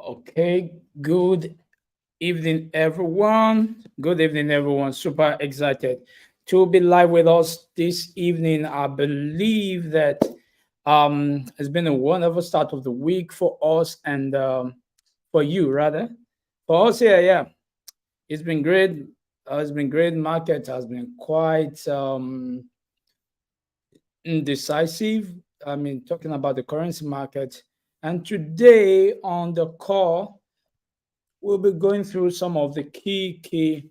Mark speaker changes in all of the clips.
Speaker 1: Okay, good evening, everyone. Good evening, everyone. Super excited to be live with us this evening. I believe that it's been a wonderful start of the week for us and for you, rather. For us here, yeah, it's been great. It's been great. Market has been quite indecisive. I mean, talking about the currency market. And today on the call, we'll be going through some of the key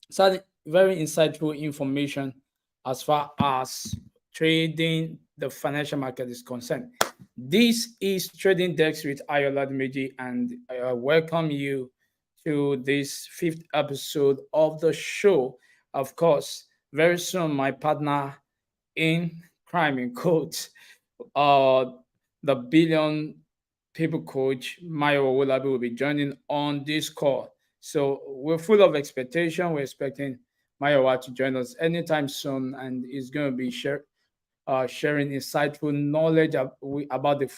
Speaker 1: certain very insightful information as far as trading the financial market is concerned. This is Trading Desk with Ayola Dimeji, and I welcome you to this fifth episode of the show. Of course, very soon my partner in crime in quotes, uh, the billion people coach Mayo Owolabi will be joining on this call. So we're full of expectation. We're expecting Mayowa to join us anytime soon, and he's going to be sharing insightful knowledge about the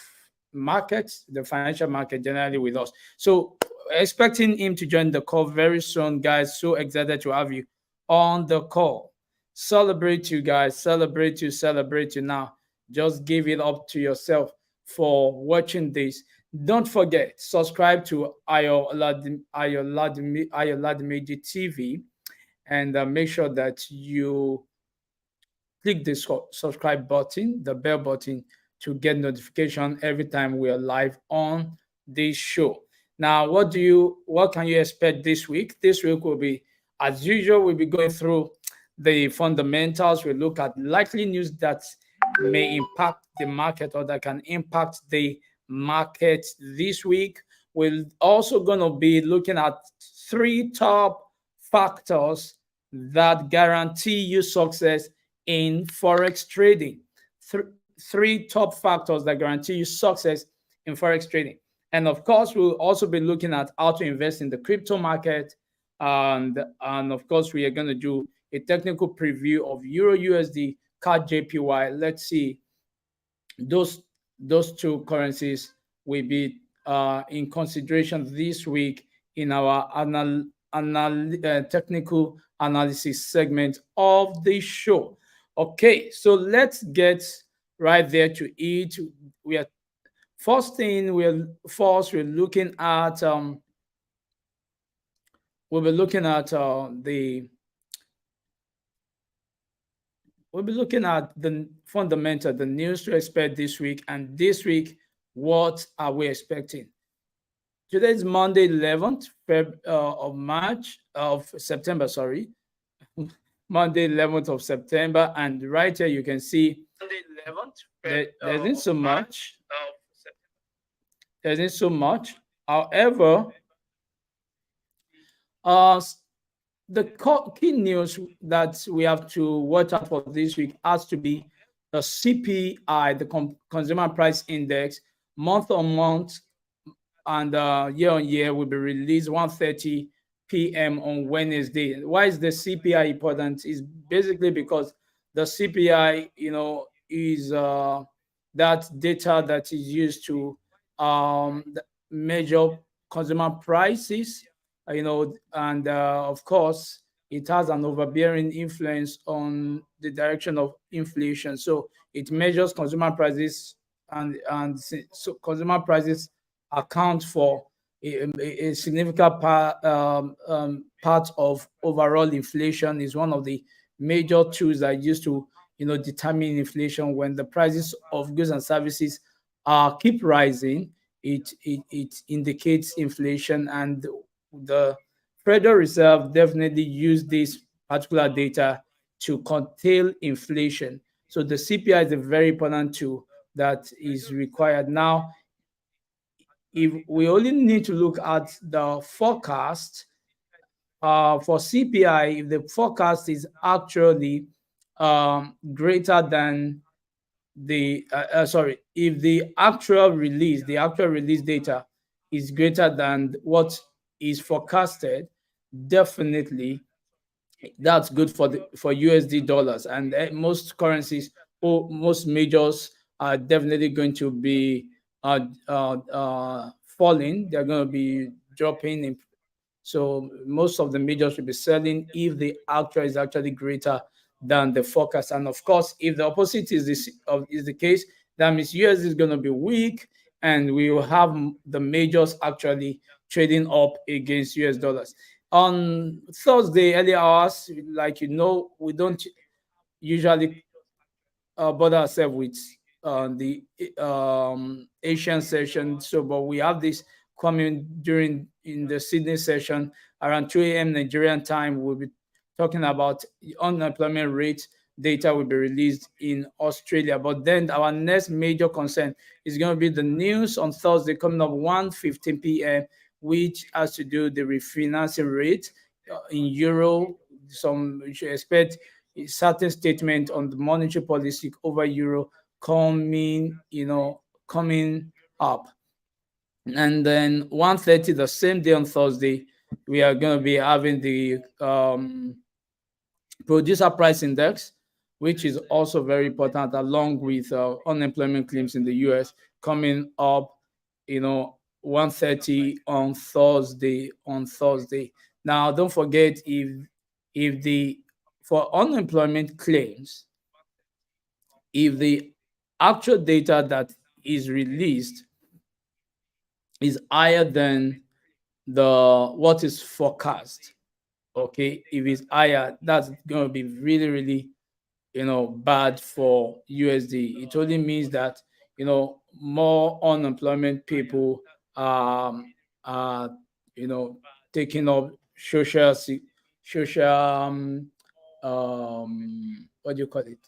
Speaker 1: markets, the financial market generally with us. So expecting him to join the call very soon, guys. So excited to have you on the call. Celebrate you guys, celebrate you now. Just give it up to yourself for watching this. Don't forget, subscribe to Ayoladimiji TV and make sure that you click the subscribe button, the bell button, to get notification every time we are live on this show. Now, what can you expect this week? This week will be, as usual, we'll be going through the fundamentals. We look at likely news that may impact the market or that can impact the market this week. We're also going to be looking at three top factors that guarantee you success in forex trading. Three top factors that guarantee you success in forex trading. And of course, we'll also be looking at how to invest in the crypto market. And of course, we are going to do a technical preview of EURUSD, CADJPY. Let's see, those two currencies will be in consideration this week in our technical analysis segment of the show. Okay, so let's get right there to it. We are first thing we're looking at we'll be looking at the fundamental, the news to expect this week, and this week, what are we expecting? Today is Monday, 11th of September. Sorry, Monday, 11th of September, and right here you can see Monday, 11th. There isn't so much. There isn't so much. However, the key news that we have to watch out for this week has to be the CPI, the Consumer Price Index, month on month and year on year will be released 1:30 p.m. on Wednesday. Why is the CPI important? Is basically because the CPI, is that data that is used to measure consumer prices, and of course, it has an overbearing influence on the direction of inflation. So it measures consumer prices, and so consumer prices account for a significant part of overall inflation. Is one of the major tools that are used to determine inflation. When the prices of goods and services keep rising, it indicates inflation, and the Federal Reserve definitely use this particular data to curtail inflation. So the CPI is a very important tool that is required. Now, if we only need to look at the forecast for CPI, if the forecast is actually greater than if the actual release data is greater than what is forecasted, definitely that's good for USD dollars, and most currencies or most majors are definitely going to be falling, they're going to be dropping in. So most of the majors will be selling if the actual is actually greater than the forecast. And of course, if the opposite is the case, that means USD is going to be weak, and we will have the majors actually trading up against US dollars. On Thursday, early hours, like we don't usually bother ourselves with the Asian session. So, but we have this coming during in the Sydney session around 2 a.m. Nigerian time. We'll be talking about the unemployment rate data will be released in Australia. But then our next major concern is going to be the news on Thursday coming up 1:15 p.m., which has to do the refinancing rate in euro. Some you should expect a certain statement on the monetary policy over euro coming up. And then 1:30 the same day on Thursday, we are going to be having the producer price index, which is also very important, along with unemployment claims in the US coming up, 1:30 on Thursday. Now, don't forget, if the for unemployment claims, if the actual data that is released is higher than the what is forecast, okay, if it's higher, that's going to be really, really, bad for USD. It only means that, more unemployment people are, taking up social what do you call it,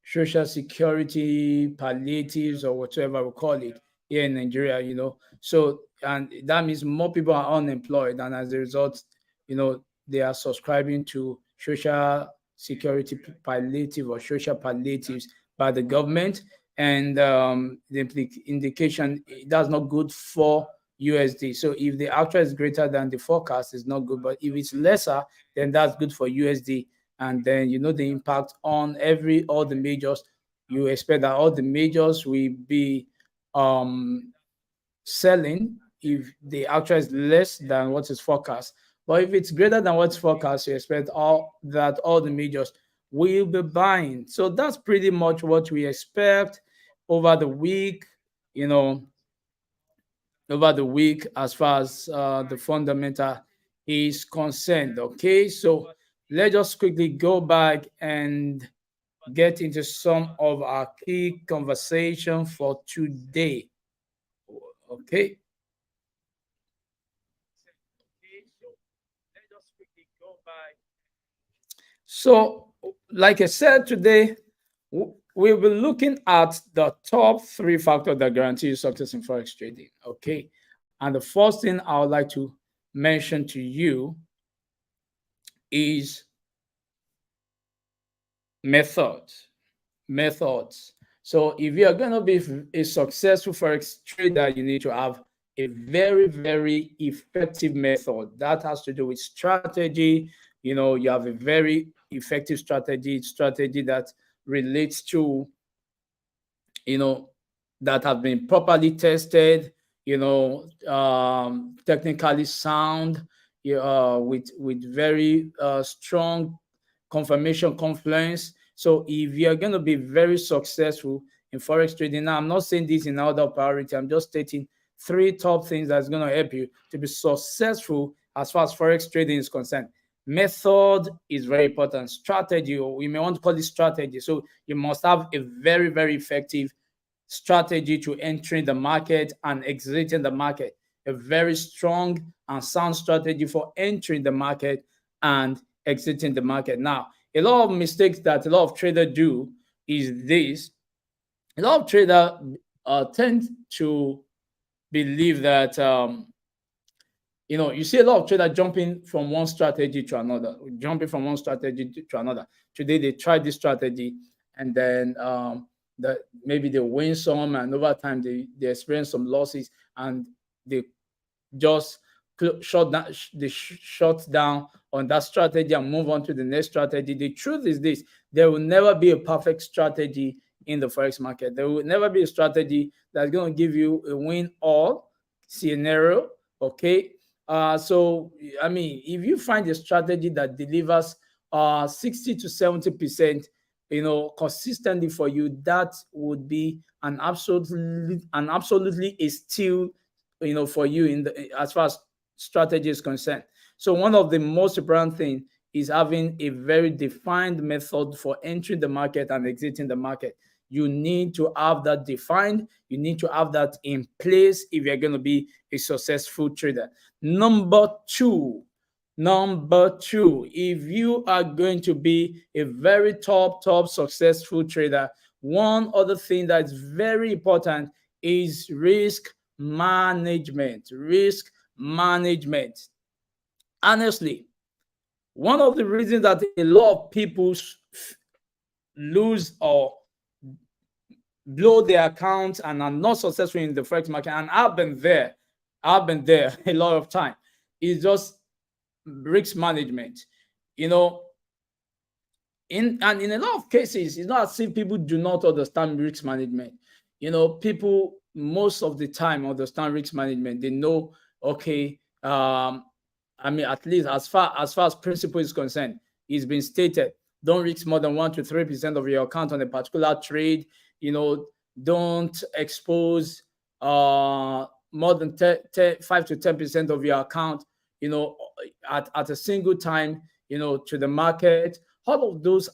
Speaker 1: social security palliatives, or whatever we call it here in Nigeria, So, and that means more people are unemployed, and as a result, they are subscribing to social security palliative or social palliatives by the government. And the indication, that's not good for USD. So if the actual is greater than the forecast, it's not good. But if it's lesser, then that's good for USD. And then the impact on all the majors. You expect that all the majors will be selling if the actual is less than what is forecast. But if it's greater than what's forecast, you expect all the majors will be buying. So that's pretty much what we expect over the week, as far as the fundamental is concerned. Okay, so let's just quickly go back and get into some of our key conversation for today. Okay. So, like I said, today we'll be looking at the top 3 factors that guarantee you success in forex trading. Okay, and the first thing I would like to mention to you is methods. So if you are going to be a successful forex trader, you need to have a very, very effective method that has to do with strategy. You have a very effective strategy that relates to, that have been properly tested, technically sound, with very strong confirmation confluence. So if you're going to be very successful in forex trading, now I'm not saying this in order of priority, I'm just stating 3 top things that's going to help you to be successful as far as forex trading is concerned. Method is very important. Strategy, or we may want to call it strategy. So you must have a very, very effective strategy to entering the market and exiting the market. A very strong and sound strategy for entering the market and exiting the market. Now, a lot of mistakes that a lot of traders do is this. A lot of traders tend to believe that you see a lot of traders jumping from one strategy to another. Today they try this strategy, and then maybe they win some, and over time they experience some losses, and they just shut down on that strategy and move on to the next strategy. The truth is this: there will never be a perfect strategy in the forex market. There will never be a strategy that's going to give you a win all scenario. Okay. So I mean, if you find a strategy that delivers 60 to 70%, consistently for you, that would be an absolutely a steal, for you in the as far as strategy is concerned. So one of the most important thing is having a very defined method for entering the market and exiting the market. You need to have that defined. You need to have that in place if you're going to be a successful trader. Number two, if you are going to be a very top successful trader, one other thing that's very important is risk management. Risk management. Honestly, one of the reasons that a lot of people lose or blow their accounts and are not successful in the forex market, and I've been there a lot of time, is just risk management. You know, in a lot of cases, it's not as if people do not understand risk management. People most of the time understand risk management. They know, okay, I mean, at least as far as principle is concerned, it's been stated. Don't risk more than 1 to 3% of your account on a particular trade. You know, don't expose more than 5 to 10% of your account, at a single time, to the market. All of those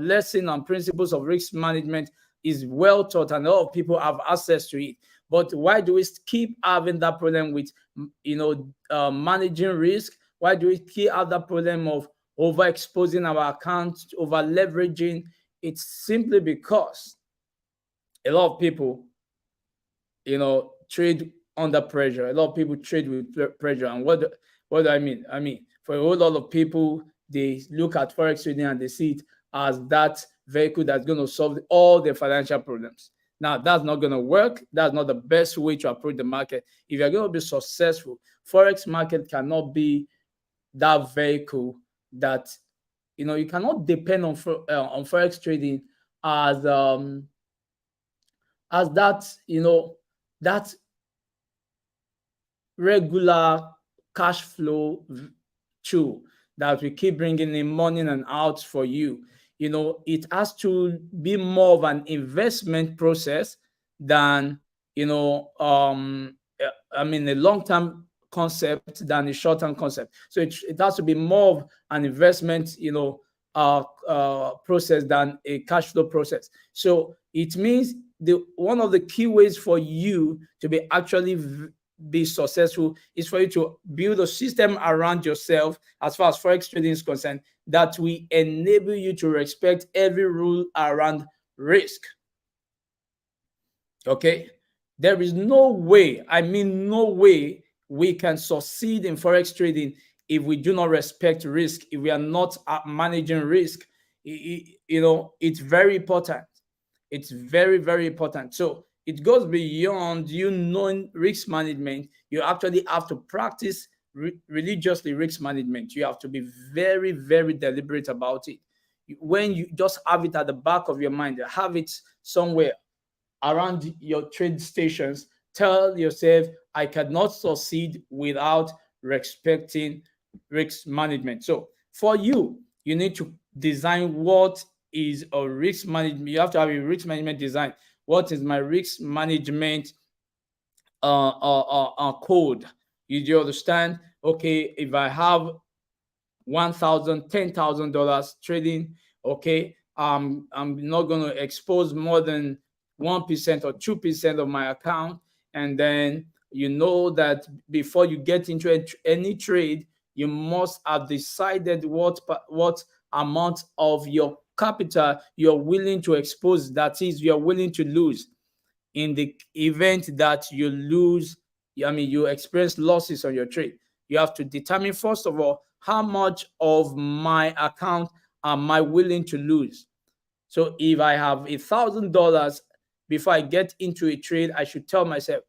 Speaker 1: lesson and principles of risk management is well taught, and a lot of people have access to it. But why do we keep having that problem with, managing risk? Why do we keep have that problem of overexposing our accounts, over leveraging? It's simply because a lot of people, trade under pressure. A lot of people trade with pressure. And what do I mean? I mean, for a whole lot of people, they look at forex trading and they see it as that vehicle that's going to solve all their financial problems. Now, that's not going to work. That's not the best way to approach the market. If you're going to be successful, forex market cannot be that vehicle that, you cannot depend on forex trading as that, that regular cash flow tool that we keep bringing in money and out for you. It has to be more of an investment process than, I mean, a long-term concept than a short-term concept. So it has to be more of an investment, process than a cash flow process. So it means one of the key ways for you to be actually be successful is for you to build a system around yourself as far as forex trading is concerned that will enable you to respect every rule around risk. Okay, there is no way, I mean no way, we can succeed in forex trading if we do not respect risk, if we are not managing risk. It's very important. It's very, very important. So it goes beyond you knowing risk management. You actually have to practice religiously risk management. You have to be very, very deliberate about it. When you just have it at the back of your mind, have it somewhere around your trade stations, tell yourself, I cannot succeed without respecting risk management. So for you, you need to design what is a risk management. You have to have a risk management design. What is my risk management code? You do understand? Okay, if I have $10,000 trading, okay, I'm not going to expose more than 1% or 2% of my account. And then you know that before you get into any trade, you must have decided what amount of your capital you're willing to expose, that is, you're willing to lose in the event that you lose. I mean, you experience losses on your trade. You have to determine, first of all, how much of my account am I willing to lose. So if I have $1,000, before I get into a trade, I should tell myself,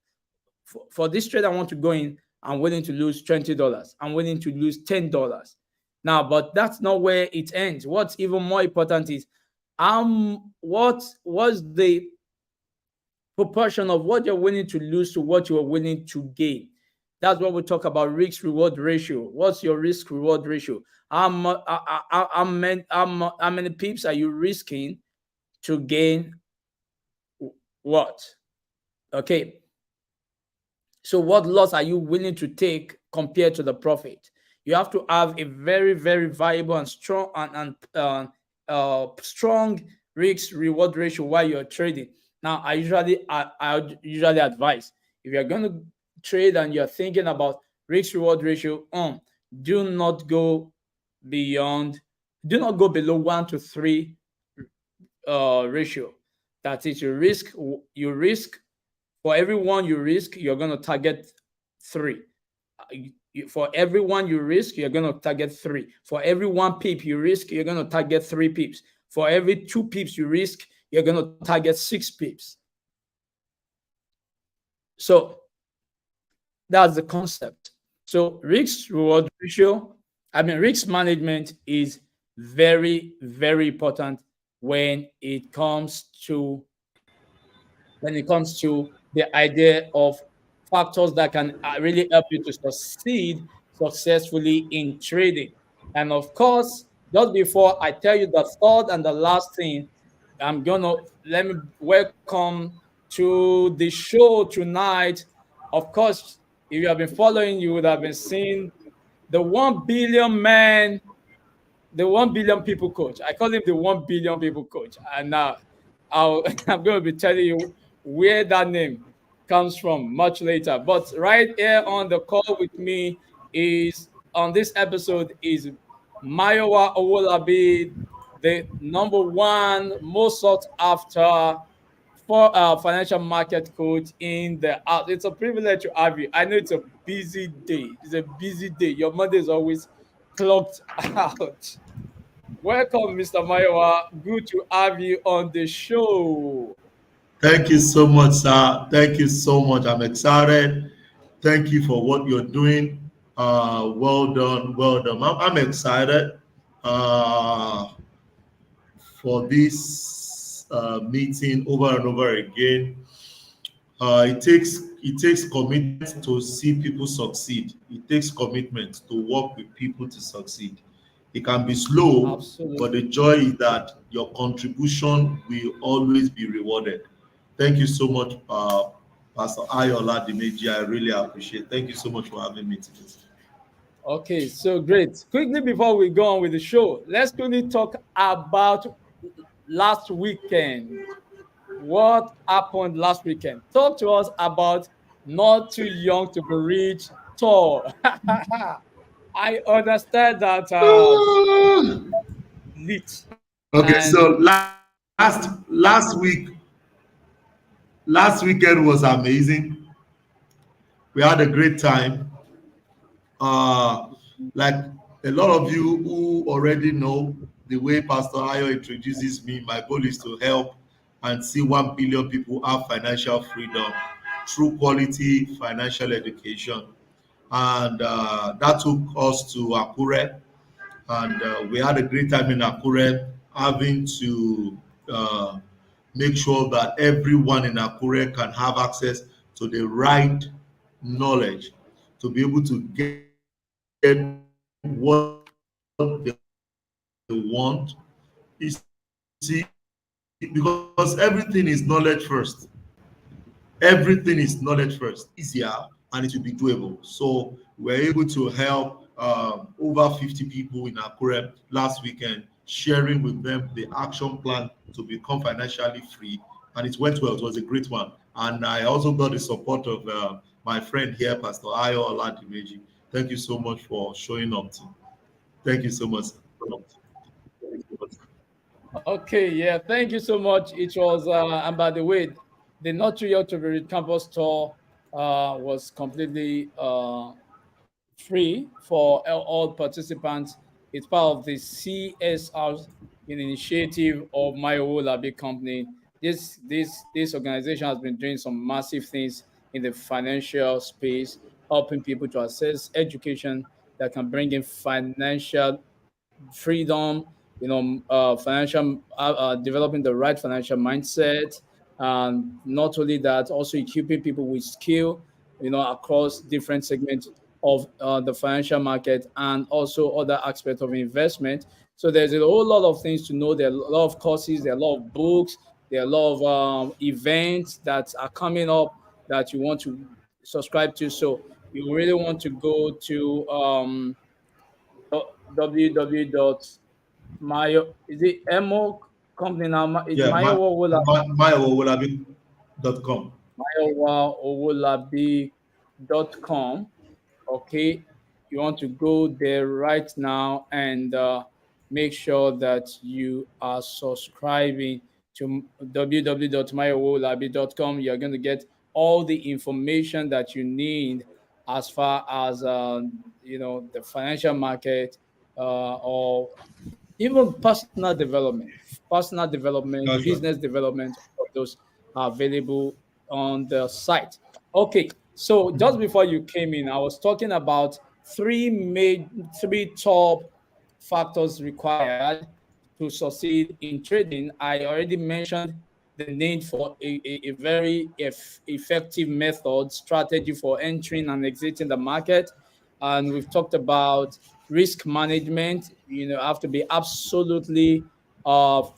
Speaker 1: for this trade I want to go in, I'm willing to lose $20. I'm willing to lose $10. Now, but that's not where it ends. What's even more important is what was the proportion of what you're willing to lose to what you're willing to gain. That's what we talk about risk reward ratio. What's your risk reward ratio? How many pips are you risking to gain what? Okay. So what loss are you willing to take compared to the profit? You have to have a very, very viable and strong strong risk reward ratio while you're trading. Now, I usually advise, if you're going to trade and you're thinking about risk reward ratio, do not go beyond, do not go below 1 to 3 ratio. That is, you risk for every one you risk, you're going to target 3. For every one you risk, you're going to target 3. For every 1 pip you risk, you're going to target 3 pips. For every 2 pips you risk, you're going to target 6 pips. So that's the concept. So risk reward ratio, risk management is very, very important when it comes to the idea of factors that can really help you to succeed successfully in trading. And of course, just before I tell you the third and the last thing, let me welcome to the show tonight. Of course, if you have been following, you would have been seeing the 1 billion man, the 1 billion people coach. I call him the 1 billion people coach. And now I'm going to be telling you where that name comes from much later. But right here on the call with me is, on this episode, is Mayowa Owolabi, the number one most sought after for financial market coach in the house. It's a privilege to have you. I know it's a busy day. It's a busy day. Your Monday is always clocked out. Welcome, Mr. Mayowa. Good to have you on the show.
Speaker 2: Thank you so much, sir. Thank you so much. I'm excited. Thank you for what you're doing. Well done. Well done. I'm excited for this meeting over and over again. It takes commitment to see people succeed. It takes commitment to work with people to succeed. It can be slow, but the
Speaker 1: Absolutely.
Speaker 2: joy is that your contribution will always be rewarded. Thank you so much, Pastor Ayola Dimeji. I really appreciate. Thank you so much for having me today.
Speaker 1: Okay, so great. Quickly before we go on with the show, let's quickly talk about last weekend. What happened last weekend? Talk to us about Not Too Young to Be Rich tour. I understand that lit.
Speaker 2: Okay,
Speaker 1: And
Speaker 2: so last weekend was amazing. We had a great time. Like a lot of you who already know the way Pastor Ayo introduces me, my goal is to help and see 1 billion people have financial freedom through quality financial education. And that took us to Akure, and we had a great time in Akure, having to make sure that everyone in Akure can have access to the right knowledge to be able to get what they want. You see, because everything is knowledge first. Everything is knowledge first, easier, and it will be doable. So we're able to help over 50 people in Akure last weekend, sharing with them the action plan to become financially free. And it went well. It was a great one. And I also got the support of my friend here, Pastor Ayo Oladimeji. Thank you so much for showing up. Thank you so much.
Speaker 1: okay, yeah, thank you so much. It was, and by the way, the Not Too Young to Be Rich campus tour was completely free for all participants. It's part of the CSR initiative of my whole big company. This organization has been doing some massive things in the financial space, helping people to access education that can bring in financial freedom, financial developing the right financial mindset, And not only that, also equipping people with skill, across different segments of the financial market and also other aspects of investment. So there's a whole lot of things to know. There are a lot of courses, there are a lot of books, there are a lot of events that are coming up that you want to subscribe to. So you really want to go to www.mayo, is it mo company now? It's
Speaker 2: Yeah, myowolabi.com.
Speaker 1: mayowolabi.com. Okay, you want to go there right now and make sure that you are subscribing to www.mayowolabi.com. You're going to get all the information that you need as far as the financial market, or even personal development,
Speaker 2: That's right.
Speaker 1: business development. All of those are available on the site. Okay, so just before you came in, I was talking about three top factors required to succeed in trading. I already mentioned the need for a very effective method strategy for entering and exiting the market. And we've talked about risk management. Have to be absolutely what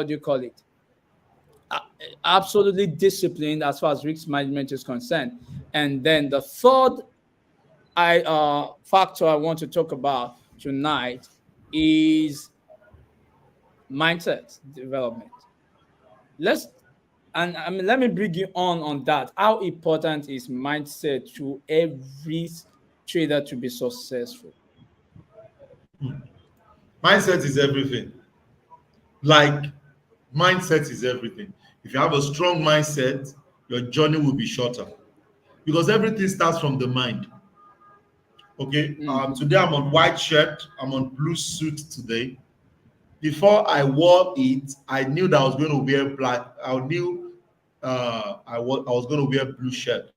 Speaker 1: do you call it, uh, absolutely disciplined as far as risk management is concerned. And then the third factor I want to talk about tonight is mindset development. Let's and I mean, let me bring you on that. How important is mindset to every trader to be successful?
Speaker 2: Mindset is everything. Like, mindset is everything. If you have a strong mindset, your journey will be shorter because everything starts from the mind. Okay.
Speaker 1: Mhm.
Speaker 2: Today I'm on white shirt. I'm on blue suit today. Before I wore it, I knew that I was going to wear black. I knew I was going to wear blue shirt.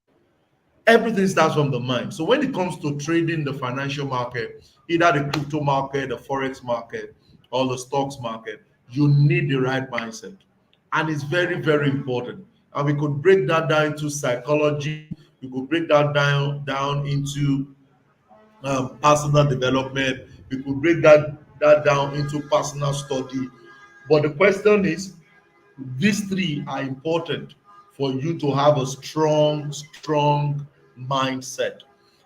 Speaker 2: Everything starts from the mind. So when it comes to trading the financial market, either the crypto market, the forex market, or the stocks market, you need the right mindset. And it's very, very important. And we could break that down into psychology, we could break that down into personal development, we could break that down into personal study. But the question is, these three are important for you to have a strong mindset.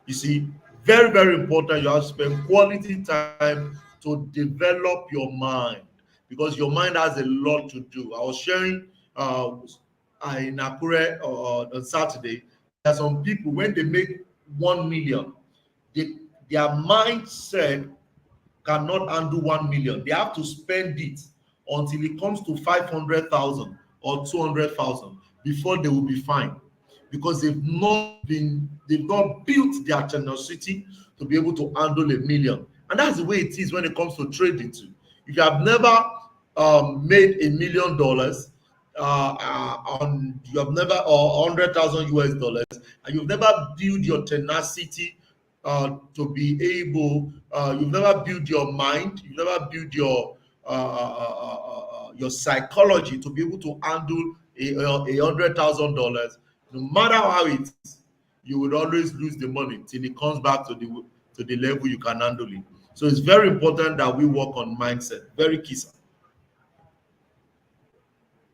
Speaker 2: You see, very, very important. You have to spend quality time to develop your mind because your mind has a lot to do. I was sharing in Akure on Saturday. There are some people when they make 1 million, they, their mindset cannot handle 1 million. They have to spend it until it comes to 500,000 or 200,000 before they will be fine because they've not built their tenacity to be able to handle 1 million. And that's the way it is when it comes to trading too. If you have never made $1 million, on you have never, or 100,000 US dollars, and you've never built your tenacity to be able, you've never built your mind, you've never built your psychology to be able to handle $100,000. No matter how it is, you would always lose the money till it comes back to the level you can handle it. So it's very important that we work on mindset. Very key, sir.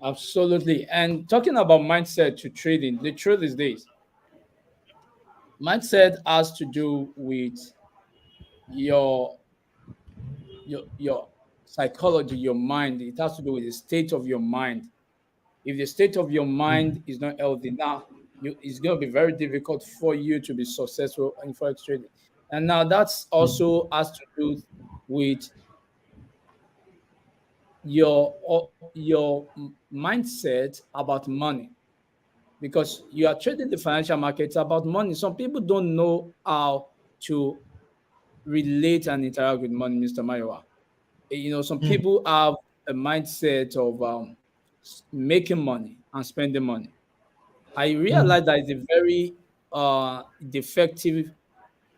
Speaker 1: Absolutely. And talking about mindset to trading, the truth is this: mindset has to do with your your psychology, your mind. It has to do with the state of your mind. If the state of your mind is not healthy, now it's going to be very difficult for you to be successful in forex trading. And now that's also has to do with your mindset about money, because you are trading the financial markets about money. Some people don't know how to relate and interact with money, Mr. Mayowa. Some
Speaker 2: Mm,
Speaker 1: people have a mindset of making money and spending money. I
Speaker 2: mm,
Speaker 1: realize that it's a very defective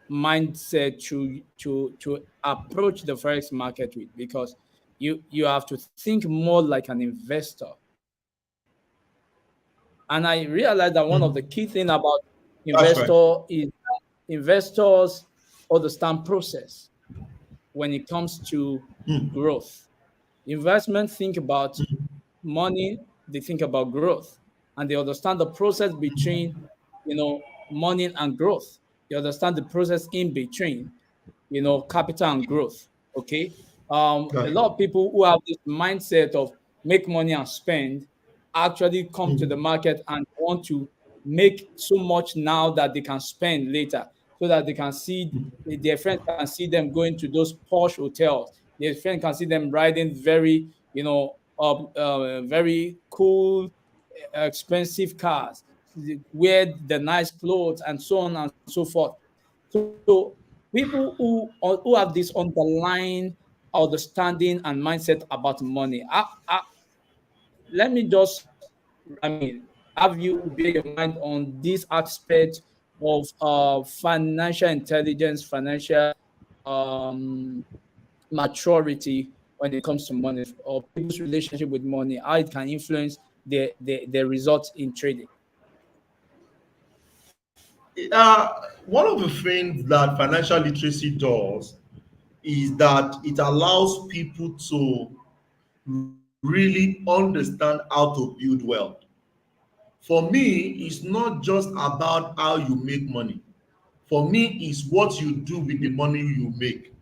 Speaker 1: mindset to approach the forex market with, because you have to think more like an investor. And I realized that one of the
Speaker 2: Mm.
Speaker 1: key thing about
Speaker 2: That's right.
Speaker 1: investor is that investors understand process when it comes to
Speaker 2: Mm.
Speaker 1: growth. Investment think about
Speaker 2: Mm.
Speaker 1: money, they think about growth, and they understand the process between, money and growth. They understand the process in between, capital and growth. Okay. A
Speaker 2: That's right.
Speaker 1: lot of people who have this mindset of make money and spend actually come to the
Speaker 2: Mm.
Speaker 1: market and want to make so much now that they can spend later, so that they can see their friends can see them going to those posh hotels. Their friends can see them riding very, very cool, expensive cars, wear the nice clothes, and so on and so forth. So people who have this underlying understanding and mindset about money, let me just, have you bear your mind on this aspect of financial intelligence, financial um, maturity when it comes to money, or people's relationship with money, how it can influence their results in trading.
Speaker 2: One of the things that financial literacy does is that it allows people to really understand how to build wealth. For me, it's not just about how you make money. For me, it's what you do with the money you make.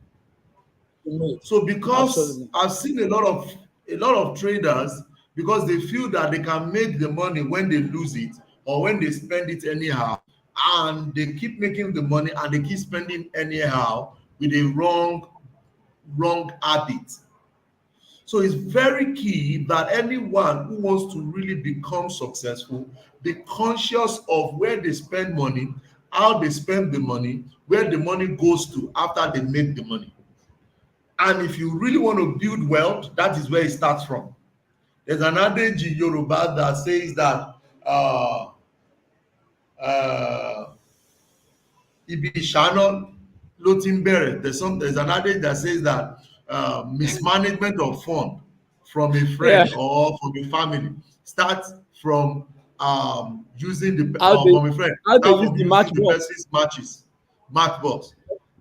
Speaker 2: So because
Speaker 1: Absolutely.
Speaker 2: I've seen a lot of traders, because they feel that they can make the money when they lose it or when they spend it anyhow, and they keep making the money and they keep spending anyhow with a wrong habit. So it's very key that anyone who wants to really become successful be conscious of where they spend money, how they spend the money, where the money goes to after they make the money. And if you really want to build wealth, that is where it starts from. There's an adage in Yoruba that says that uh, ibi ìṣáná ló ti ń bẹ̀rẹ̀. There's an adage that says that mismanagement of fund from a
Speaker 1: Yeah.
Speaker 2: friend or from a family starts from using the
Speaker 1: How they
Speaker 2: from a friend,
Speaker 1: how they
Speaker 2: start
Speaker 1: use
Speaker 2: from
Speaker 1: the
Speaker 2: using the
Speaker 1: matchbox.
Speaker 2: person's matchbox.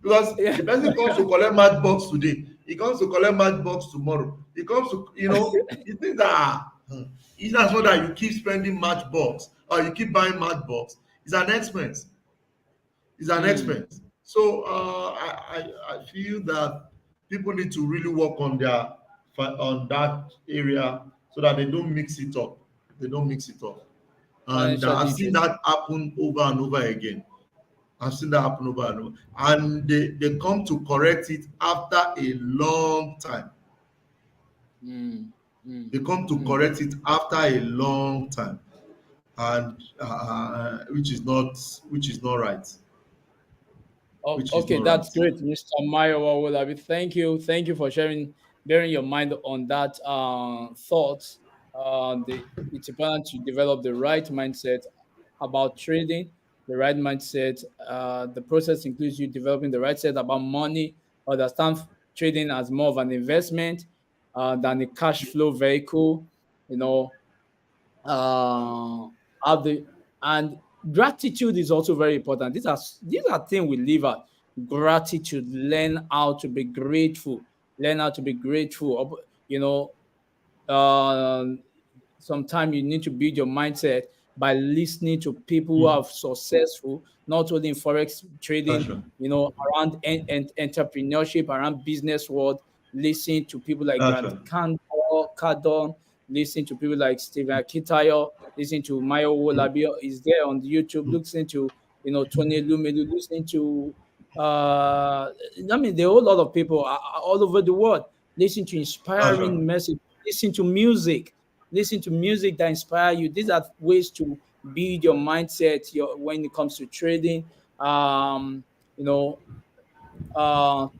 Speaker 2: Because
Speaker 1: Yeah.
Speaker 2: the person comes to collect matchbox today, he comes to collect matchbox tomorrow, he comes to, you think that it's as well that you keep spending matchbox or you keep buying matchbox. It's an expense. It's an
Speaker 1: Mm.
Speaker 2: expense. So I feel that people need to really work on on that area so that they don't mix it up. They don't mix it up. And
Speaker 1: Financial
Speaker 2: I've seen
Speaker 1: literacy.
Speaker 2: that happen over and over again. I've seen that happen over and over. And they come to correct it after a long time.
Speaker 1: Mm. Mm.
Speaker 2: They come to
Speaker 1: Mm.
Speaker 2: correct it after a long time, and which is not right.
Speaker 1: Oh,
Speaker 2: Which is
Speaker 1: okay,
Speaker 2: not
Speaker 1: that's
Speaker 2: right.
Speaker 1: great, Mr. Mayo Wawolabi. Thank you for sharing, bearing your mind on that thoughts. It's important to develop the right mindset about trading, the right mindset. The process includes you developing the right set about money, understand trading as more of an investment than a cash flow vehicle. You know, uh, have the and gratitude is also very important. These are things we live at. Gratitude, learn how to be grateful, learn how to be grateful. You know, um, sometimes you need to build your mindset by listening to people who are
Speaker 2: Mm.
Speaker 1: successful, not only in forex
Speaker 2: That's
Speaker 1: trading,
Speaker 2: right.
Speaker 1: around entrepreneurship, around business world. Listen to people like
Speaker 2: That's
Speaker 1: Grant
Speaker 2: right.
Speaker 1: Cardone, listen to people like Stephen Akitayo, listen to Mayo
Speaker 2: Mm.
Speaker 1: Wolabio is there on YouTube,
Speaker 2: Mm.
Speaker 1: listen to Tony Lumelu, listen to there are a whole lot of people all over the world. Listen to
Speaker 2: That's right.
Speaker 1: inspiring message, listen to music that inspire you. These are ways to build your mindset when it comes to trading. You know,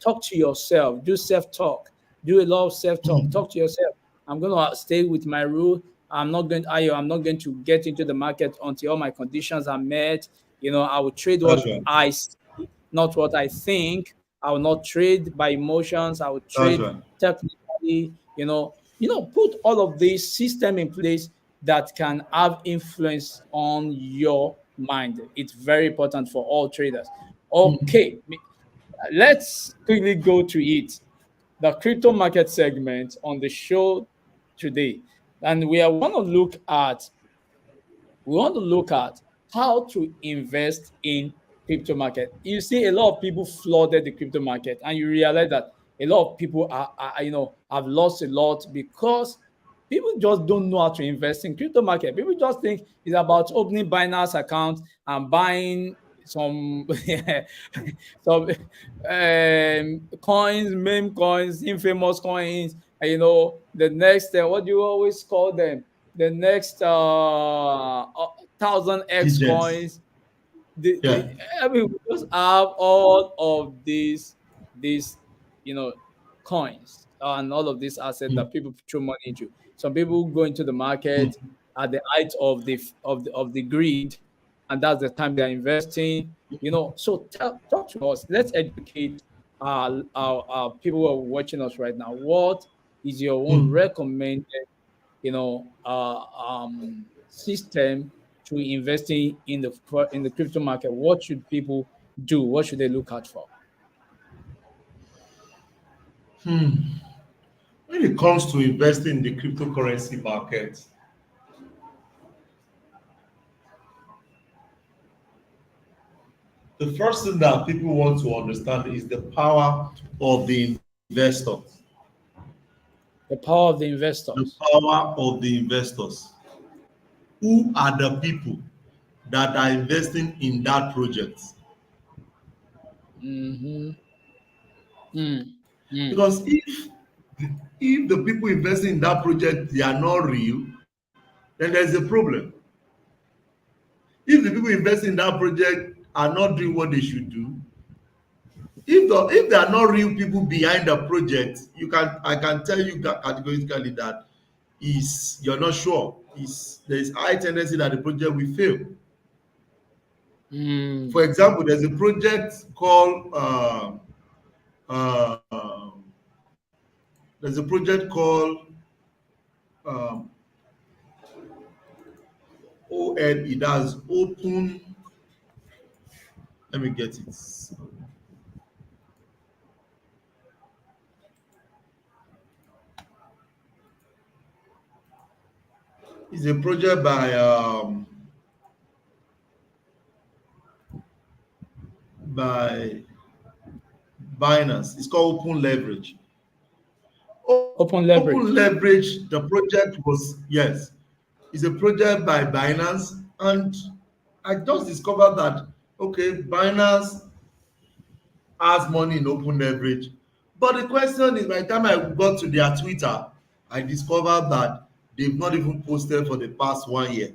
Speaker 1: talk to yourself, do self-talk, do a lot of self-talk,
Speaker 2: Mm.
Speaker 1: talk to yourself. I'm going to stay with my rule. I'm not going to get into the market until all my conditions are met. I will trade
Speaker 2: That's
Speaker 1: what
Speaker 2: right.
Speaker 1: I see, not what I think. I will not trade by emotions. I will
Speaker 2: That's
Speaker 1: trade
Speaker 2: right.
Speaker 1: technically. Put all of this system in place. that can have influence on your mind. It's very important for all traders. Okay, let's quickly go to it. The crypto market segment on the show today. And we want to look at how to invest in crypto market. You see a lot of people flooded the crypto market, and you realize that a lot of people have lost a lot because people just don't know how to invest in crypto market. People just think it's about opening Binance account and buying some some coins, meme coins, infamous coins, and the next what do you always call them? The next 1000x
Speaker 2: Agents.
Speaker 1: coins.
Speaker 2: Yeah.
Speaker 1: I mean, we just have all of these you know coins and all of these assets
Speaker 2: Mm,
Speaker 1: that people throw money into. Some people go into the market
Speaker 2: mm,
Speaker 1: at the height of the greed, and that's the time they're investing. So talk to us. Let's educate our people who are watching us right now. What is your own
Speaker 2: mm.
Speaker 1: recommended system to investing in the crypto market? What should people do? What should they look out for?
Speaker 2: When it comes to investing in the cryptocurrency market, the first thing that people want to understand is the power of the investors.
Speaker 1: The power of the
Speaker 2: The
Speaker 1: investors.
Speaker 2: power of the investors. Who are the people that are investing in that project?
Speaker 1: Mm-hmm. Mm. Mm.
Speaker 2: Because if the people investing in that project they are not real, then there's a problem. If the people investing in that project are not doing what they should do, if there are not real people behind the project, I can tell you categorically that is you're not sure. Is there is high tendency that the project will fail.
Speaker 1: Mm.
Speaker 2: For example, there's a project called uh, there's a project called um, ONE, that's open. Let me get it. It's a project by Binance. It's called Open Leverage.
Speaker 1: Open
Speaker 2: Open
Speaker 1: leverage.
Speaker 2: Leverage, the project was, yes, it's a project by Binance, and I just discovered that okay, Binance has money in Open Leverage, but the question is, by the time I got to their Twitter, I discovered that they've not even posted for the past 1 year.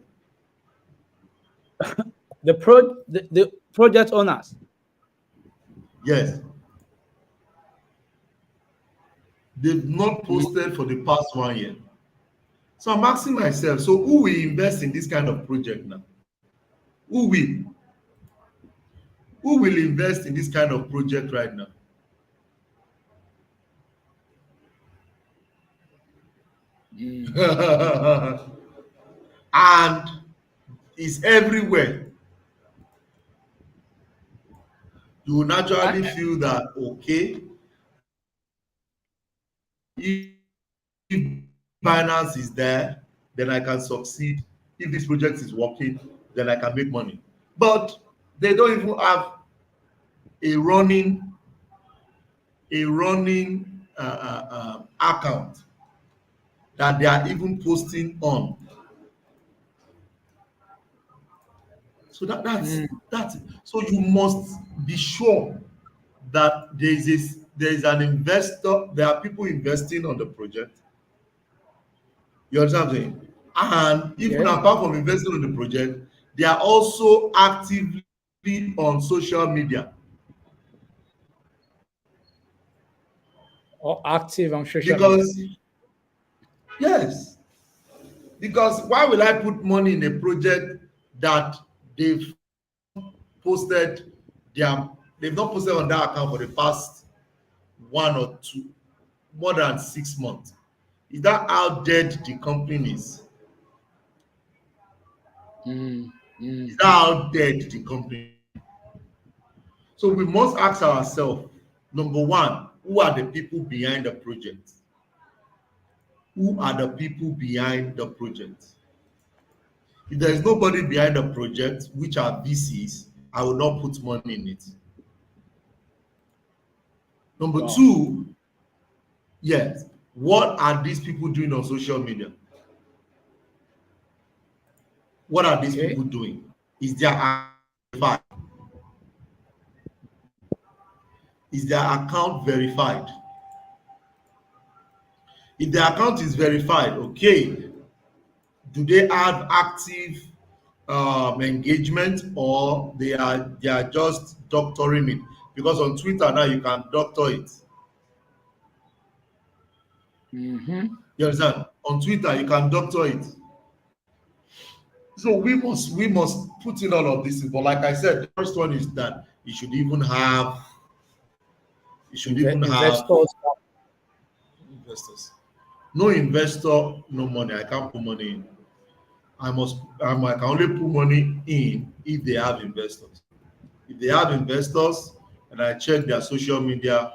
Speaker 1: The project owners.
Speaker 2: Yes, they've not
Speaker 1: Mm.
Speaker 2: posted for the past 1 year. So I'm asking myself, so who will invest in this kind of project now? Who will? Who will invest in this kind of project right now?
Speaker 1: Mm.
Speaker 2: And it's everywhere. You will naturally
Speaker 1: I,
Speaker 2: feel that okay, if Binance is there, then I can succeed. If this project is working, then I can make money. But they don't even have a running account that they are even posting on. So
Speaker 1: mm.
Speaker 2: that's it. So you must be sure that there is an investor, there are people investing on the project. You understand what I'm saying? And even
Speaker 1: Yes.
Speaker 2: apart from investing on the project, they are also actively on social media.
Speaker 1: Or active on social media.
Speaker 2: Because yes, because why will I put money in a project that they've posted their they've not posted on that account for the past 1 or 2, more than 6 months? Is that how dead the company is?
Speaker 1: Mm,
Speaker 2: Is
Speaker 1: mm.
Speaker 2: that how dead the company? So we must ask ourselves, number one, who are the people behind the project? Who are the people behind the project? If there is nobody behind the project, which are VCs, I will not put money in it. Number
Speaker 1: Wow.
Speaker 2: two, yes, what are these people doing on social media? What are these
Speaker 1: Okay.
Speaker 2: people doing? Is their verified? Is their account verified? If their account is verified, okay, do they have active engagement, or they are just doctoring it? Because on Twitter now you can doctor it.
Speaker 1: Mm-hmm.
Speaker 2: You understand? On Twitter you can doctor it. So we must put in all of this. But like I said, the first one is that you should even have
Speaker 1: Investors.
Speaker 2: investors. No investor, no money. I can't put money in. I can only put money in if they have investors. If they have investors and I check their social media,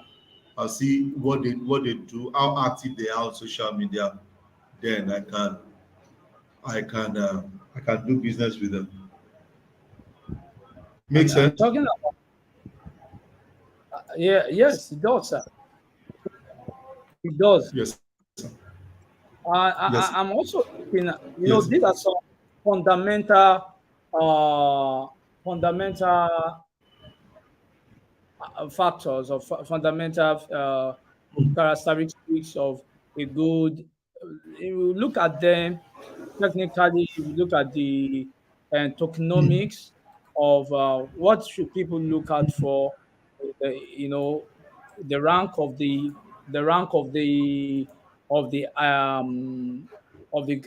Speaker 2: I'll see what they do, how active they are on social media. Then I can do business with them. Make
Speaker 1: I'm
Speaker 2: sense?
Speaker 1: talking about, yeah, yes, it does, sir. It does.
Speaker 2: Yes, sir.
Speaker 1: I'm also looking at,
Speaker 2: Yes,
Speaker 1: these are some fundamental, uh, fundamental factors or fundamental characteristics of a good. If you look at them technically, if you look at the tokenomics of what should people look out for, you know, the rank of the rank of the of the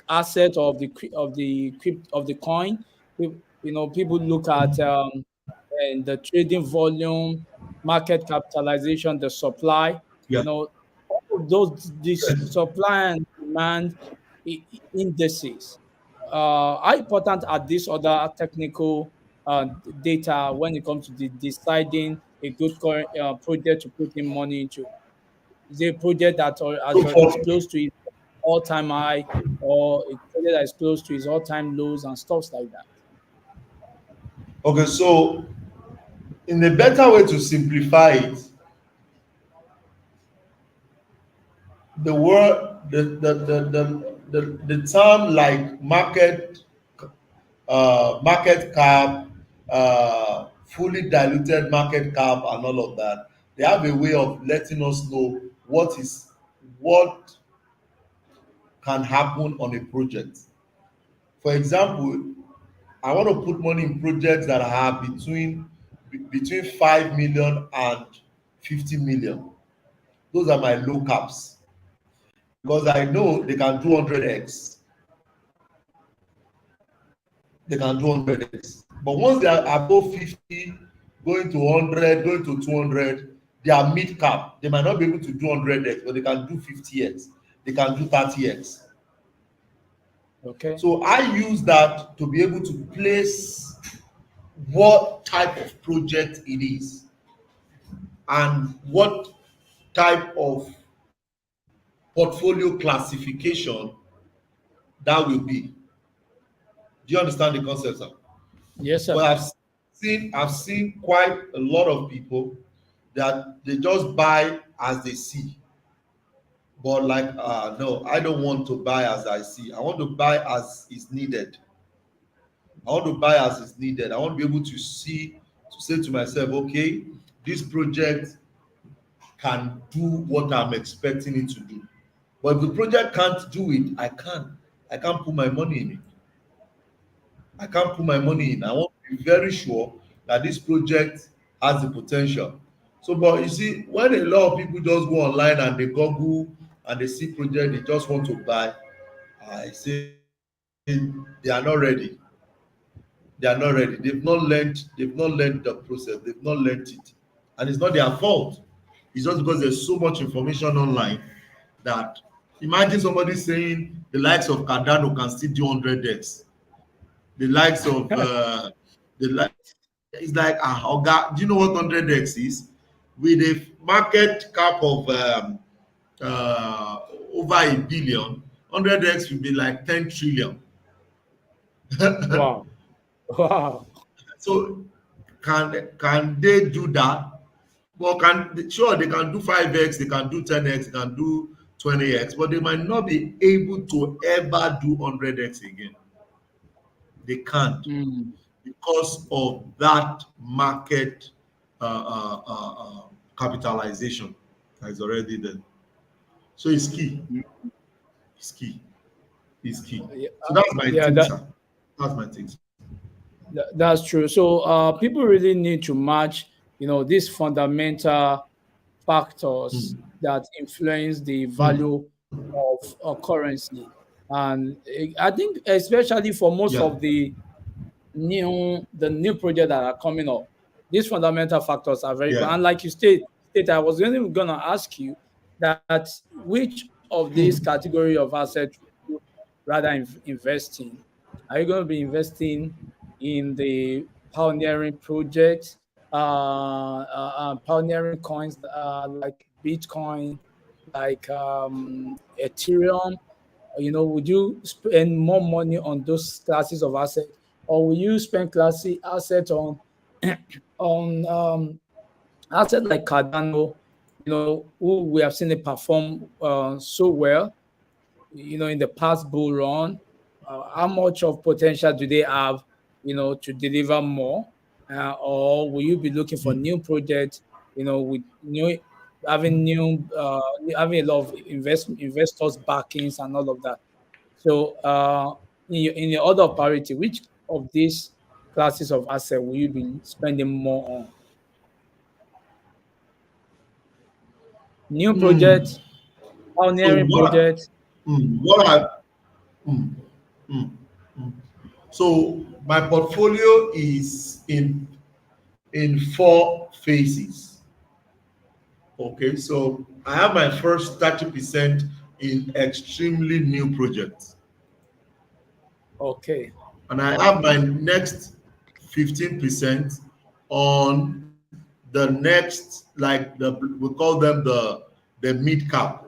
Speaker 1: asset of the of the coin. People look at and the trading volume, market capitalization, the supply.
Speaker 2: yeah.
Speaker 1: All of those, this supply and demand indices. How important are these other technical data when it comes to deciding a good current project to put in money into? Is it a project that
Speaker 2: So
Speaker 1: is
Speaker 2: for
Speaker 1: close to its all-time high, or a project that is close to its all-time lows and stuff like that?
Speaker 2: okay, so in a better way to simplify it, the word the term like market cap, fully diluted market cap, and all of that, they have a way of letting us know what can happen on a project. For example, I want to put money in projects that have between 5 million and 50 million. Those are my low caps, because I know they can do 100x. They can do 100x. But once they are above 50, going to 100, going to 200, they are mid cap. They might not be able to do 100x, but they can do 50x. They can do 30x.
Speaker 1: Okay.
Speaker 2: So I use that to be able to place what type of project it is and what type of portfolio classification that will be. Do you understand the concept, sir?
Speaker 1: Yes,
Speaker 2: But
Speaker 1: sir.
Speaker 2: I've seen quite a lot of people that they just buy as they see. But like, no, I don't want to buy as I see. I want to buy as is needed. I want to buy as is needed. I want to be able to see, to say to myself, okay, this project can do what I'm expecting it to do. But if the project can't do it, I can't put my money in it. I can't put my money in. I want to be very sure that this project has the potential. So, but you see, when a lot of people just go online and they Google and they see project they just want to buy, I say they are not ready. They are not ready. They've not learned the process. They've not learned it. And it's not their fault. It's just because there's so much information online that, imagine somebody saying the likes of Cardano can still do 100x. the likes of the like it's like Oga, do you know what 100x is? With a market cap of over a billion, 100x will be like 10 trillion.
Speaker 1: Wow. Wow.
Speaker 2: So can they do that? Well, sure they can do 5x, they can do 10x, they can do 20x, but they might not be able to ever do 100x again. They can't
Speaker 1: Mm.
Speaker 2: because of that market capitalization that is already there. So it's key. It's key. It's key.
Speaker 1: Yeah,
Speaker 2: So that's my
Speaker 1: yeah,
Speaker 2: take, sir. That's my take.
Speaker 1: that's true. So people really need to match, these fundamental factors
Speaker 2: Mm,
Speaker 1: that influence the
Speaker 2: mm,
Speaker 1: value of a currency. And I think especially for most
Speaker 2: yeah.
Speaker 1: of the new projects that are coming up, these fundamental factors are very
Speaker 2: Yeah.
Speaker 1: important. And like you state, I was really gonna ask you that which of these
Speaker 2: Mm,
Speaker 1: category of assets would you rather invest in? Are you going to be investing in the pioneering projects, pioneering coins like Bitcoin, like Ethereum? Would you spend more money on those classes of assets, or will you spend classy assets on on assets like Cardano? Who we have seen it perform so well, in the past bull run. How much of potential do they have, to deliver more? Or will you be looking for
Speaker 2: mm,
Speaker 1: new projects, with new having new having a lot of investors backings and all of that? So in your order of priority, which of these classes of asset will you be spending more on? New
Speaker 2: mm.
Speaker 1: projects,
Speaker 2: So
Speaker 1: pioneering projects.
Speaker 2: what I mm, mm, mm. So my portfolio is in four phases. Okay, so I have my first 30% in extremely new projects,
Speaker 1: Okay.
Speaker 2: and I have my next 15% on the next, like we call them the mid cap,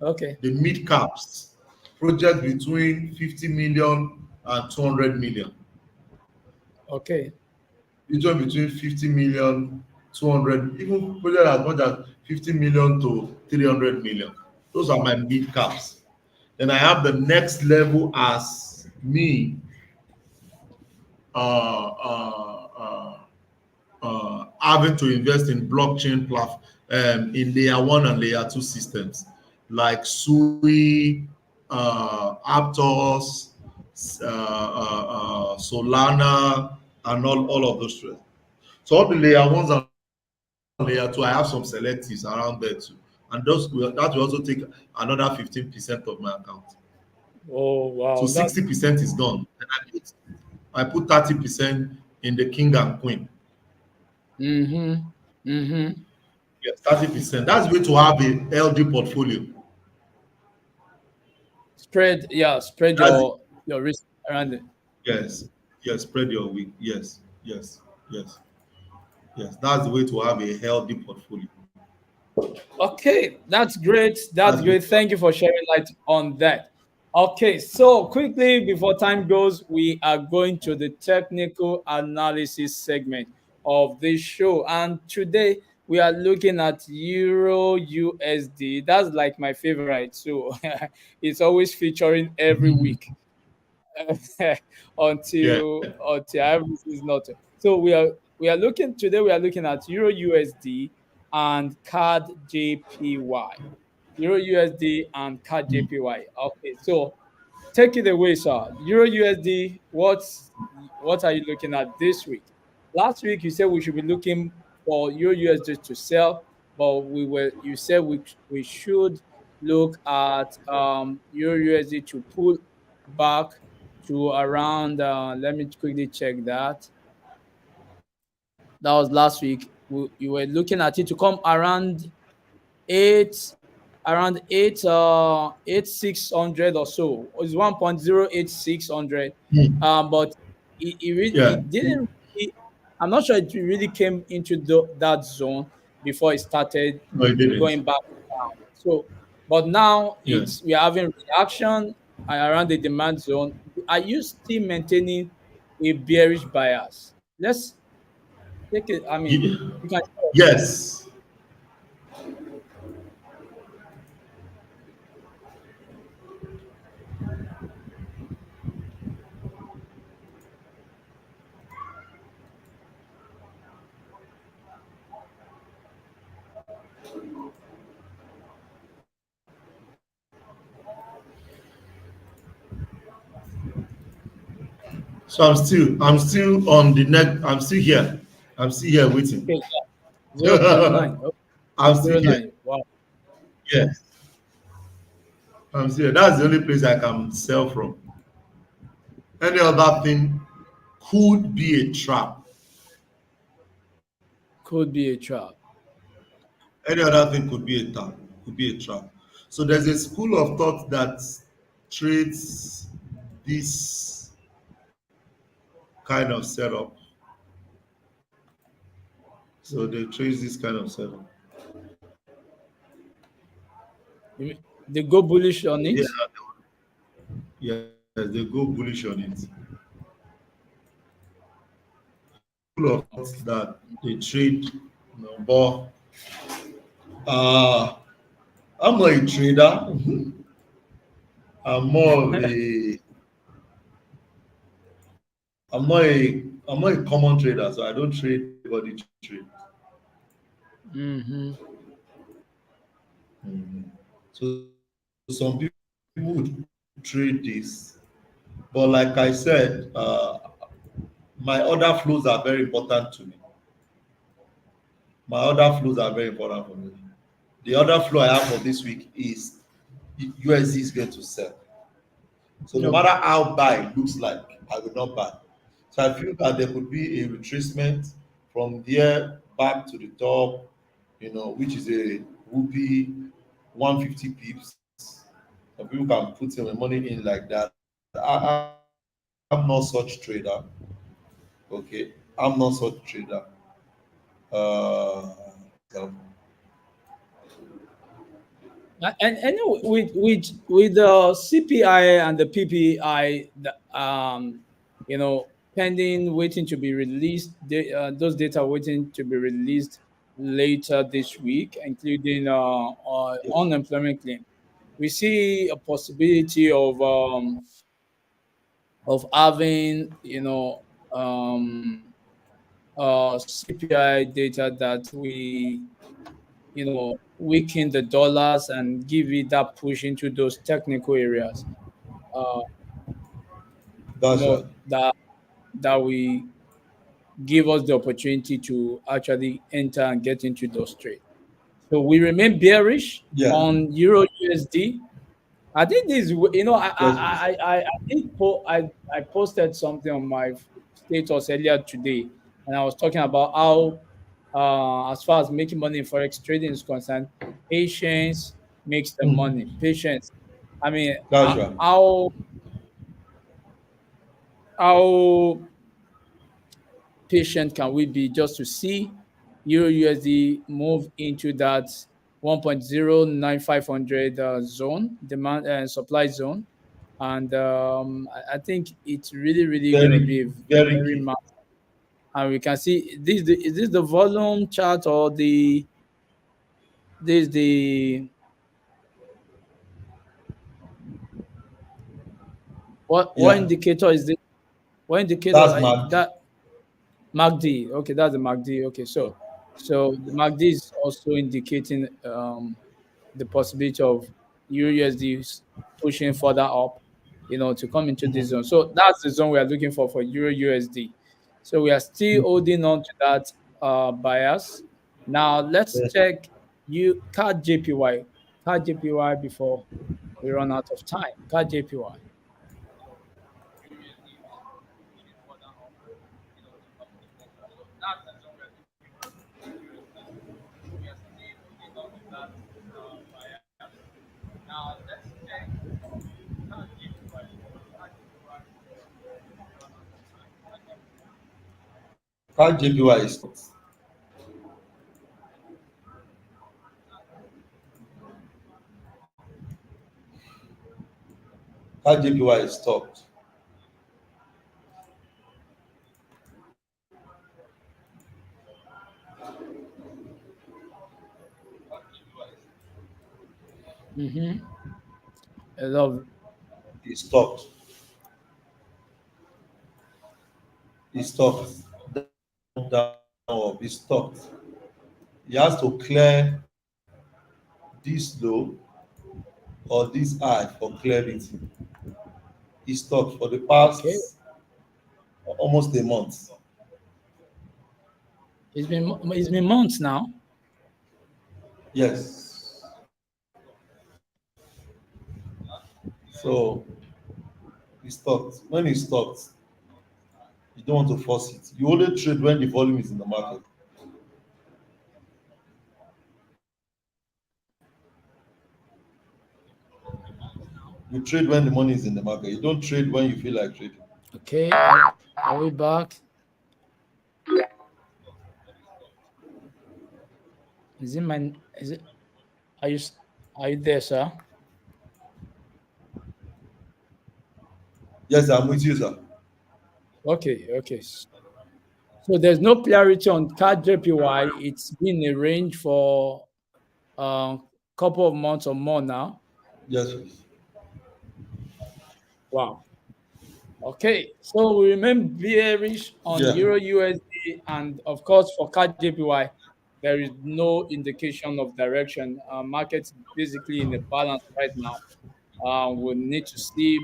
Speaker 1: Okay.
Speaker 2: the mid caps project between 50 million and 200 million.
Speaker 1: Okay.
Speaker 2: Between 50 million, 200, even project as much as 50 million to 300 million. Those are my mid caps. Then I have the next level as me having to invest in blockchain platform, in layer one and layer two systems like Sui, Aptos, Solana, and all of those trades. So all the layer ones and layer two, I have some selectives around there too. And that will also take another 15% of my account.
Speaker 1: Oh
Speaker 2: So
Speaker 1: wow.
Speaker 2: 60% is gone. And I put 30% in the king and queen.
Speaker 1: Mm-hmm. Mm-hmm.
Speaker 2: Yes, 30%. That's way to have a LD portfolio.
Speaker 1: Spread
Speaker 2: That's it.
Speaker 1: your risk around it.
Speaker 2: Yes. Yes. Spread your week. Yes. Yes. Yes. Yes. That's the way to have a healthy portfolio.
Speaker 1: Okay, that's great. That's
Speaker 2: That's the way
Speaker 1: great.
Speaker 2: to have.
Speaker 1: Thank you for sharing light on that. Okay, so quickly before time goes, we are going to the technical analysis segment of this show. And today we are looking at Euro USD. That's like my favorite. So it's always featuring every week.
Speaker 2: Yeah.
Speaker 1: until everything is not. So we are looking today. We are looking at Euro USD and CAD JPY. Euro USD and CAD
Speaker 2: Mm.
Speaker 1: JPY. Okay, so take it away, sir. Euro USD. What are you looking at this week? Last week you said we should be looking for Euro USD to sell, but you said we should look at Euro USD to pull back to around. Let me quickly check that. That was last week. You were looking at it to come around 8. around 8,600 or so. It's 1.08600.
Speaker 2: Hmm.
Speaker 1: But it
Speaker 2: Yeah.
Speaker 1: didn't really, I'm not sure it really came into that zone before it started
Speaker 2: No, it didn't.
Speaker 1: going back down. So, but now
Speaker 2: Yeah.
Speaker 1: we're having reaction around the demand zone. Are you still maintaining a bearish bias? Let's take it. I mean,
Speaker 2: Ye-
Speaker 1: you can.
Speaker 2: Yes. So I'm still on the neck. I'm still here. I'm still here waiting.
Speaker 1: Okay, yeah. 0.9. Okay,
Speaker 2: I'm still
Speaker 1: zero
Speaker 2: here.
Speaker 1: nine. Wow.
Speaker 2: Yes. I'm still here. That's the only place I can sell from. Any other thing could be a trap.
Speaker 1: Could be a trap.
Speaker 2: Any other thing could be a trap. Could be a trap. So there's a school of thought that trades this kind of setup. So they trade this kind of setup.
Speaker 1: They go bullish on
Speaker 2: Yeah,
Speaker 1: it.
Speaker 2: yes, they go bullish on it. School of thought
Speaker 1: Okay.
Speaker 2: that they trade, but uh, I'm not a trader. I'm more of a I'm not a common trader, so I don't trade body trade.
Speaker 1: Mm-hmm.
Speaker 2: Mhm. So some people would trade this, but like I said, my other flows are very important to me. My other flows are very important for me. The other flow I have for this week is USD is going to sell. So no matter
Speaker 1: Okay.
Speaker 2: how buy looks like, I will not buy. So I feel that there could be a retracement from there back to the top, which is a rupee 150 pips. Some people can put their money in like that. I'm not such trader. Okay, I'm not such trader. So,
Speaker 1: And anyway, with the CPI and the PPI, pending, waiting to be released. Those data waiting to be released later this week, including
Speaker 2: yeah,
Speaker 1: unemployment claim. We see a possibility of having CPI data that we weaken the dollars and give it that push into those technical areas. Uh,
Speaker 2: that's right.
Speaker 1: that we give us the opportunity to actually enter and get into those trades. So we remain bearish
Speaker 2: Yeah,
Speaker 1: on Euro USD. I think this,
Speaker 2: yes,
Speaker 1: I posted something on my status earlier today, and I was talking about how, as far as making money in forex trading is concerned, patience makes the money.
Speaker 2: mm,
Speaker 1: Patience. I mean,
Speaker 2: that's right.
Speaker 1: how patient can we be just to see Euro USD move into that 1.09500 zone, demand and supply zone? And I think it's really, really going to
Speaker 2: Very,
Speaker 1: be a
Speaker 2: very
Speaker 1: very
Speaker 2: key.
Speaker 1: massive. And we can see this. Is this the volume chart or the what
Speaker 2: Yeah,
Speaker 1: indicator is this? What indicator
Speaker 2: that's mad.
Speaker 1: that MACD? Okay, that's the MACD. Okay, so the MACD is also indicating the possibility of EURUSD pushing further up, to come into this
Speaker 2: Mhm.
Speaker 1: zone. So that's the zone we are looking for Euro USD. So we are still holding on to that bias. Now let's
Speaker 2: Yes.
Speaker 1: check CAD JPY. CAD JPY before we run out of time. CAD JPY.
Speaker 3: CADJPY is stopped. CADJPY is stopped.
Speaker 1: Mm-hmm. I love.
Speaker 3: It's stopped. It's stopped. Down, up. It's stopped. He has to clear this low or this high for clarity. He stopped for the
Speaker 1: Okay,
Speaker 3: past almost a month.
Speaker 1: it's been months now.
Speaker 3: Yes. So he stopped. When he stopped, you don't want to force it. You only trade when the volume is in the market. You trade when the money is in the market. You don't trade when you feel like trading.
Speaker 1: Okay, are we back? Is it my? Is it? Are you? Are you there, sir?
Speaker 3: Yes, I'm with you, sir.
Speaker 1: Okay, okay. So there's no clarity on CAD JPY. It's been a range for a couple of months or more now.
Speaker 3: Yes, please.
Speaker 1: Wow. Okay, so we remain bearish on
Speaker 3: Yeah.
Speaker 1: Euro USD, and of course for CAD JPY, there is no indication of direction. Markets basically in a balance right now. We need to see,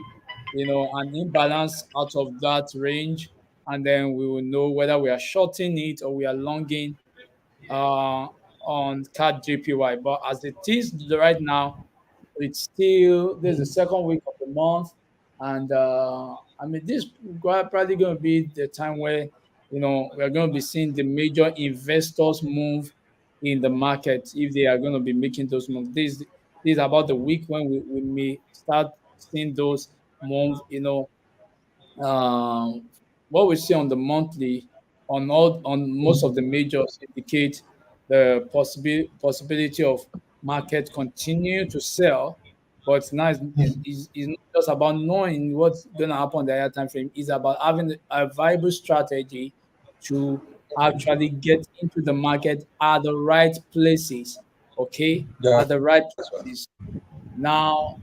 Speaker 1: an imbalance out of that range, and then we will know whether we are shorting it or we are longing on CAD JPY. But as it is right now, it's still this is the second week of the month, and I mean this probably going to be the time where we are going to be seeing the major investors move in the market if they are going to be making those moves. This is about the week when we may start seeing those moves. Um, what we see on the monthly on most of the majors indicate the possibility of market continue to sell, but now is not just about knowing what's going to happen on the higher time frame. It's about having a viable strategy to actually get into the market at the right places. Okay,
Speaker 3: Yeah.
Speaker 1: at the right
Speaker 3: That's right.
Speaker 1: places. Now,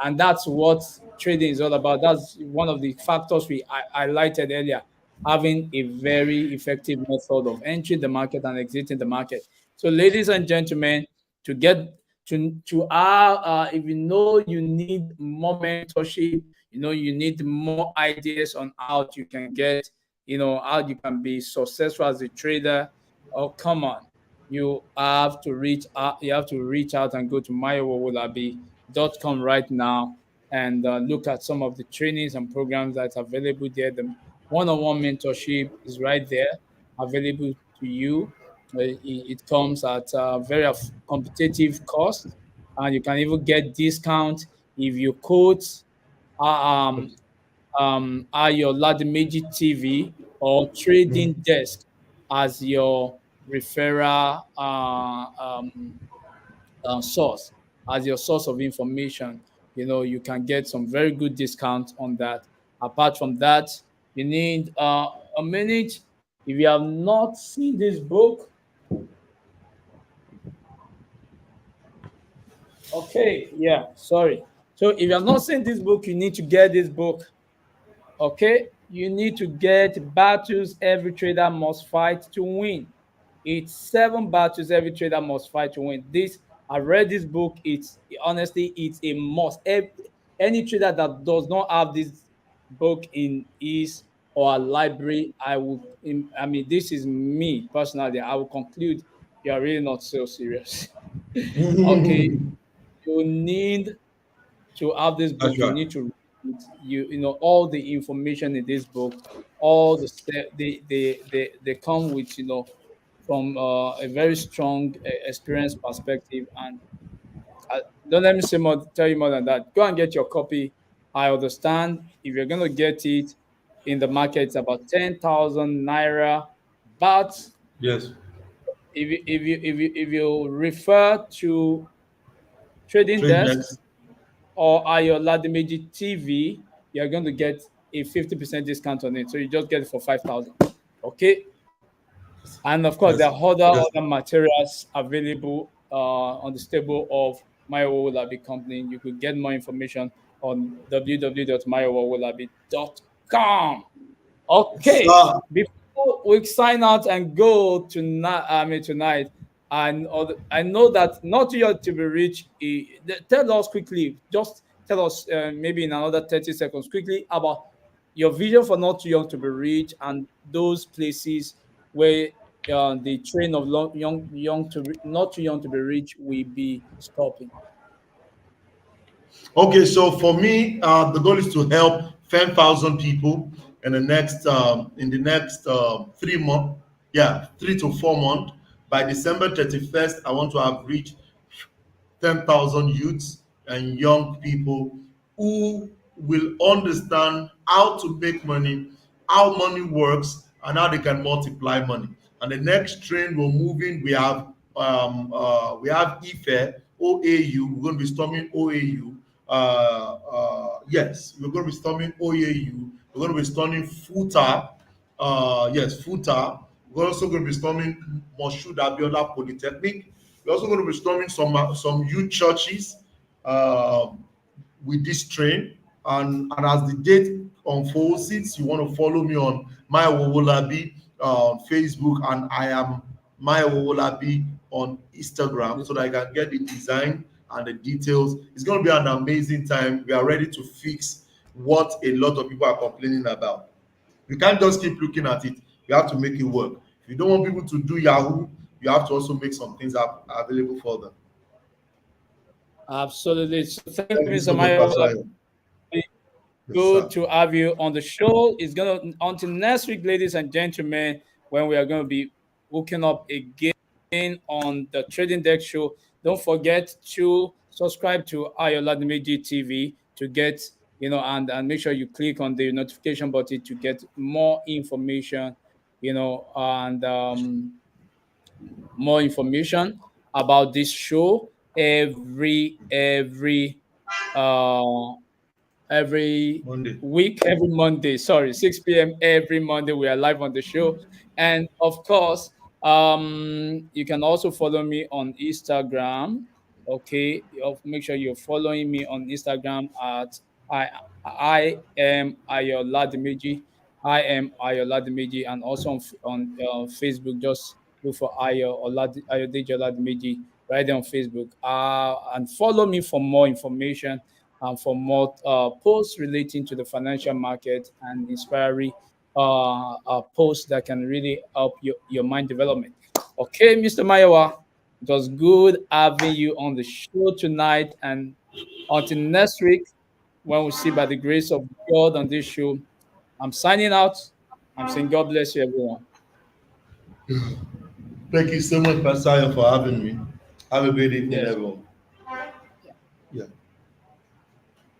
Speaker 1: and that's what trading is all about. That's one of the factors I highlighted earlier, having a very effective method of entering the market and exiting the market. So, ladies and gentlemen, to get to our if you know you need more mentorship, you need more ideas on how you can get, how you can be successful as a trader. Oh, come on, you have to reach out and go to myowolabi.com right now and look at some of the trainings and programs that's available there. The one-on-one mentorship is right there available to you. It comes at a very competitive cost, and you can even get discount if you quote uh, um, your Ladimeji TV or trading desk as your referral source, as your source of information. You can get some very good discount on that. Apart from that, you need a minute. If you have not seen this book, okay, yeah, sorry. So if you have not seen this book, you need to get this book. Okay, you need to get battles every trader must fight to win. It's 7 battles every trader must fight to win. I read this book. It's honestly, it's a must. Any trader that does not have this book in his or a library, I mean, this is me personally. I will conclude you are really not so serious. Okay, you need to have this book.
Speaker 3: That's
Speaker 1: You
Speaker 3: right.
Speaker 1: need to read it. You know all the information in this book, all the step they come with, from a very strong experience perspective. And don't let me tell you more than that. Go and get your copy. I understand if you're gonna get it. in the market is about 10,000 naira. But
Speaker 3: Yes.
Speaker 1: if you refer to trading
Speaker 3: Trade
Speaker 1: desk
Speaker 3: next.
Speaker 1: or Ayo Ladimeji TV, you're going to get a 50% discount on it. So you just get it for 5,000. Okay. And of course, there
Speaker 3: Yes.
Speaker 1: are
Speaker 3: Yes.
Speaker 1: other materials available on the stable of Mayowolabi Company. You could get more information on www.mayowolabi.com. Okay,
Speaker 3: Sir.
Speaker 1: before we sign out and go tonight, tonight, I know that not too young to be rich. Tell us quickly, just tell us maybe in another 30 seconds, quickly about your vision for not too young to be rich and those places where the train of not too young to be rich will be stopping.
Speaker 2: Okay, so for me, the goal is to help 10,000 people in the next 3 months. Yeah, 3 to 4 months. By December 31st, I want to have reached 10,000 youths and young people who will understand how to make money, how money works, and how they can multiply money. And the next train we're moving, we have IFE, OAU. We're going to be storming OAU. Yes, we're going to be storming OAU. We're going to be storming FUTA. Yes, FUTA. We're also going to be storming Moshood Abiola Polytechnic. We're also going to be storming some youth churches with this train. And as the date unfolds, since you want to follow me on my Wowolabi on Facebook, and I am my Wowolabi on Instagram, so that I can get the design and the details. It's going to be an amazing time. We are ready to fix what a lot of people are complaining about. We can't just keep looking at it. We have to make it work. If you don't want people to do Yahoo, you have to also make some things available for them.
Speaker 1: Absolutely. So thank you,
Speaker 2: Thank you
Speaker 1: Mr.
Speaker 2: so much,
Speaker 1: Mayo.
Speaker 2: Pastor. Yes,
Speaker 1: Good
Speaker 2: sir.
Speaker 1: to have you on the show. It's gonna until next week, ladies and gentlemen, when we are gonna be hooking up again on the Trading Deck show. Don't forget to subscribe to Ayoladmeji TV to get and make sure you click on the notification button to get more information, and more information about this show uh every
Speaker 3: Monday.
Speaker 1: week, every Monday. Sorry, 6 p.m. every Monday. We are live on the show. And of course, you can also follow me on Instagram. Okay. Make sure you're following me on Instagram at I am Ayoladimiji. I am Ayoladimiji. And also on Facebook, just look for Ayodeji Oladimiji right there on Facebook. And follow me for more information and for more posts relating to the financial market and inspiring posts that can really help your mind development. Okay, Mr. Mayowa, it was good having you on the show tonight. And until next week, when we see by the grace of God on this show, I'm signing out. I'm saying God bless you, everyone.
Speaker 2: Thank you so much, Pastor, for having me. Have a great evening,
Speaker 1: Yes.
Speaker 2: everyone.